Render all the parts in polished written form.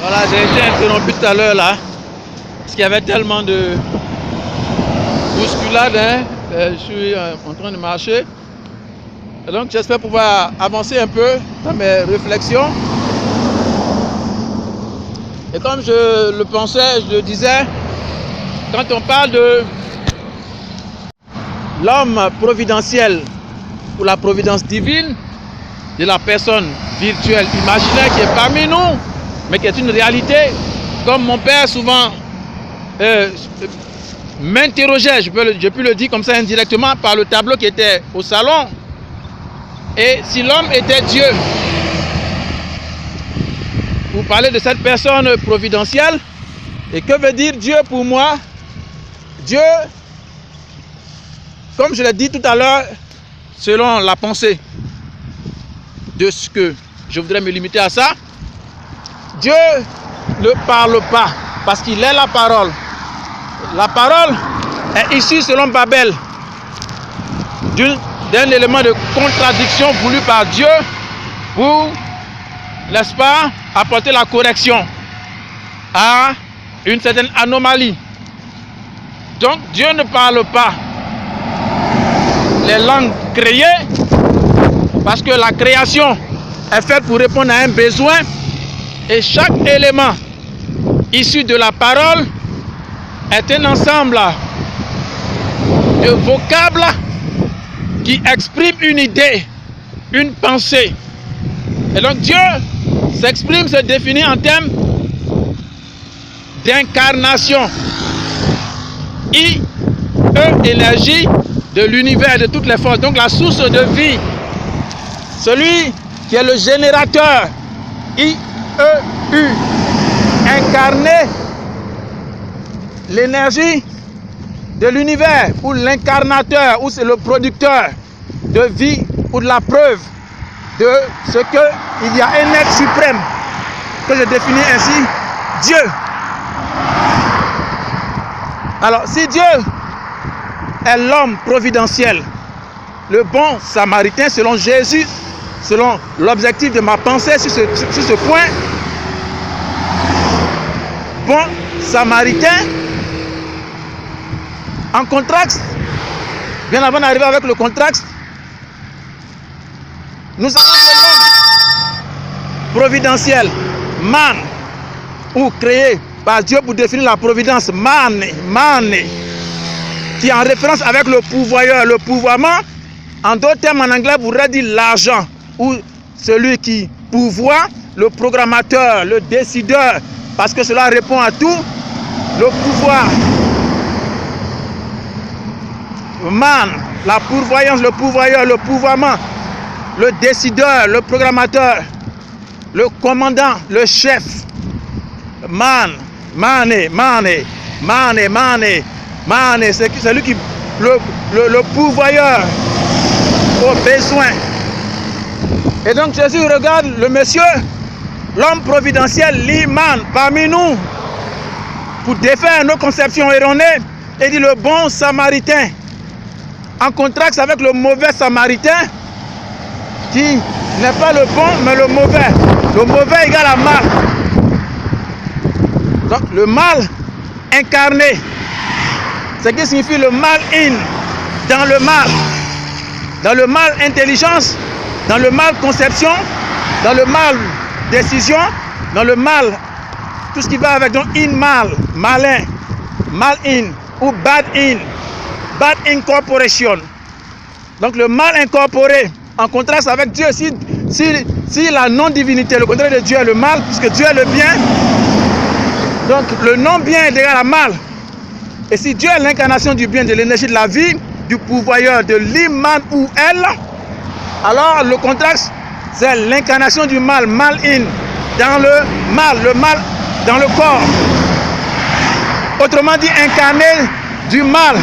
Voilà, j'ai été interrompu tout à l'heure là, parce qu'il y avait tellement de bousculade, hein. Je suis en train de marcher. Et donc j'espère pouvoir avancer un peu dans mes réflexions. Et comme je le pensais, je le disais, quand on parle de l'homme providentiel ou la providence divine, de la personne virtuelle, imaginaire qui est parmi nous, mais qui est une réalité, comme mon père souvent m'interrogeait, je peux le dire comme ça indirectement, par le tableau qui était au salon. Et si l'homme était Dieu, vous parlez de cette personne providentielle, et que veut dire Dieu pour moi? Dieu, comme je l'ai dit tout à l'heure, selon la pensée de ce que je voudrais me limiter à ça, Dieu ne parle pas parce qu'il est la parole. La parole est issue selon Babel d'un élément de contradiction voulu par Dieu pour, n'est-ce pas, apporter la correction à une certaine anomalie. Donc Dieu ne parle pas les langues créées parce que la création est faite pour répondre à un besoin et chaque élément issu de la parole est un ensemble de vocables qui expriment une idée, une pensée. Et donc Dieu s'exprime, se définit en termes d'incarnation. Énergie de l'univers, de toutes les forces. Donc la source de vie, celui qui est le générateur, I-E-U, incarné, l'énergie de l'univers, ou l'incarnateur, ou c'est le producteur de vie, ou de la preuve de ce qu'il y a un être suprême, que je définis ainsi, Dieu. Alors, si Dieu est l'homme providentiel, le bon samaritain, selon Jésus, selon l'objectif de ma pensée sur ce point, bon samaritain, en contraste, bien avant d'arriver avec le contraste, nous avons l'homme providentiel, man, ou créé par Dieu pour définir la providence, man, qui est en référence avec le pourvoyeur, le pourvoiement. En d'autres termes, en anglais, vous voudrait dire l'argent, ou celui qui pourvoit, le programmateur, le décideur, parce que cela répond à tout, le pouvoir. Man, la pourvoyance, le pourvoyeur, le pourvoiement, le décideur, le programmateur, le commandant, le chef. Man, c'est celui qui, le pourvoyeur aux besoins. Et donc Jésus regarde le monsieur, l'homme providentiel, l'imam, parmi nous, pour défaire nos conceptions erronées, et dit le bon samaritain, en contraste avec le mauvais samaritain, qui n'est pas le bon, mais le mauvais. Le mauvais égale à mal. Donc le mal incarné, ce qui signifie le mal in, dans le mal. Dans le mal intelligence, dans le mal conception, dans le mal décision, dans le mal, tout ce qui va avec, donc in mal, malin, mal in ou bad incorporation. Donc le mal incorporé, en contraste avec Dieu, si la non-divinité, le contraire de Dieu est le mal, puisque Dieu est le bien, donc le non-bien est égal à mal. Et si Dieu est l'incarnation du bien, de l'énergie de la vie, du pourvoyeur, de l'imam ou elle, alors le contraste, c'est l'incarnation du mal, mal in, dans le mal dans le corps. Autrement dit, incarné du mal,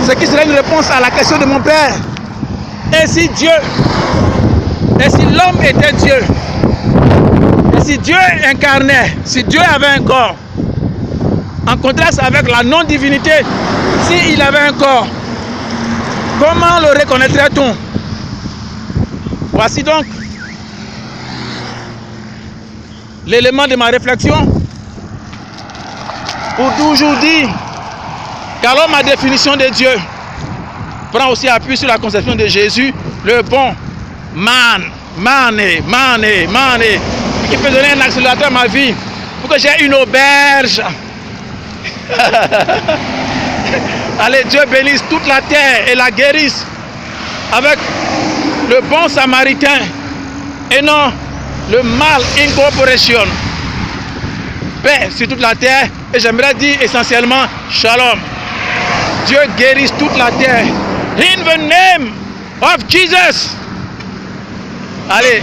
ce qui serait une réponse à la question de mon père. Et si l'homme était Dieu, et si Dieu incarnait, si Dieu avait un corps, en contraste avec la non-divinité, s'il avait un corps, comment le reconnaîtrait-on? Voici donc l'élément de ma réflexion pour toujours dire qu'alors ma définition de Dieu prend aussi appui sur la conception de Jésus, le bon mané, qui peut donner un accélérateur à ma vie pour que j'ai une auberge. Allez, Dieu bénisse toute la terre et la guérisse avec le bon samaritain et non le mal incorporation. Paix sur toute la terre, et j'aimerais dire essentiellement shalom. Dieu guérisse toute la terre. In the name of Jesus. Allez.